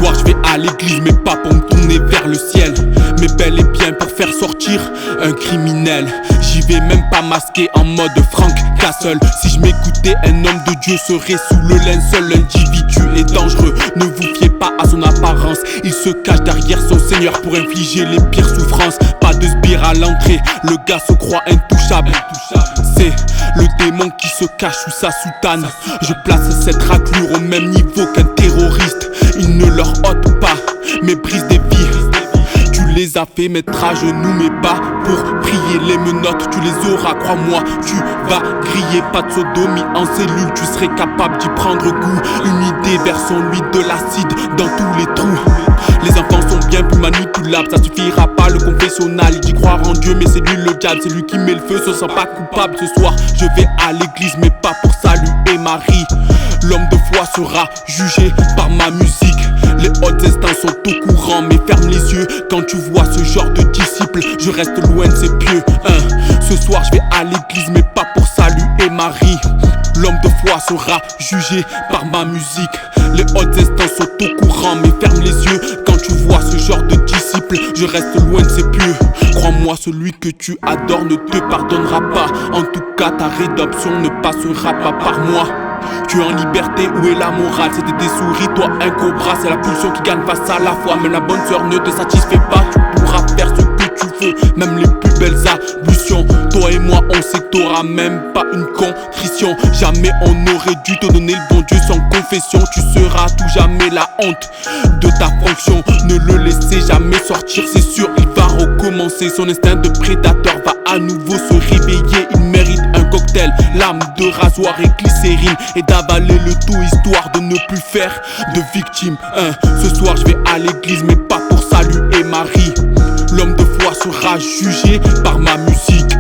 soir je vais à l'église mais pas pour me tourner vers le ciel, mais bel et bien pour faire sortir un criminel. J'y vais même pas masqué en mode Frank Castle. Si je m'écoutais, un homme de Dieu serait sous le linceul. L'individu est dangereux, ne vous fiez pas à son apparence. Il se cache derrière son Seigneur pour infliger les pires souffrances. Pas de sbire à l'entrée, le gars se croit intouchable. C'est le démon qui se cache sous sa soutane. Je place cette raclure au même niveau qu'un terroriste. Il ne leur ôte pas, mais brise des vies. Tu les as fait mettre à genoux mais pas pour prier. Les menottes tu les auras, crois-moi, tu vas griller. Pas de sodomie en cellule, tu serais capable d'y prendre goût. Une idée, versons-lui de l'acide dans tous les trous. Les enfants sont bien plus manipulables, ça suffira pas le confessionnal. Il dit croire en Dieu mais c'est lui le diable, c'est lui qui met le feu, se sent pas coupable. Ce soir je vais à l'église mais pas pour saluer Marie. L'homme de foi sera jugé par ma musique. Les hautes instances sont au courant mais ferme les yeux quand tu vois ce genre de disciples. Je reste loin de ces pieux. Ce soir je vais à l'église mais pas pour saluer Marie. L'homme de foi sera jugé par ma musique. Les hautes instances sont au courant mais ferme les yeux quand tu vois ce genre de disciples. Je reste loin de ces pieux. Crois-moi, celui que tu adores ne te pardonnera pas. En tout cas ta rédemption ne passera pas par moi. Tu es en liberté, où est la morale? C'était des souris, toi un cobra. C'est la pulsion qui gagne face à la foi. Mais la bonne sœur ne te satisfait pas. Tu pourras faire ce que tu veux, même les plus belles ablutions. Toi et moi on sait que t'auras même pas une contrition. Jamais on n'aurait dû te donner le bon Dieu sans confession. Tu seras tout jamais la honte de ta fonction. Ne le laissez jamais sortir, c'est sûr il va recommencer. Son instinct de prédateur va à nouveau se réveiller. Il mérite un cocktail, lame de rasoir et glycérine, et d'avaler le tout histoire de ne plus faire de victime. Ce soir je vais à l'église mais pas pour saluer Marie. L'homme de foi sera jugé par ma musique.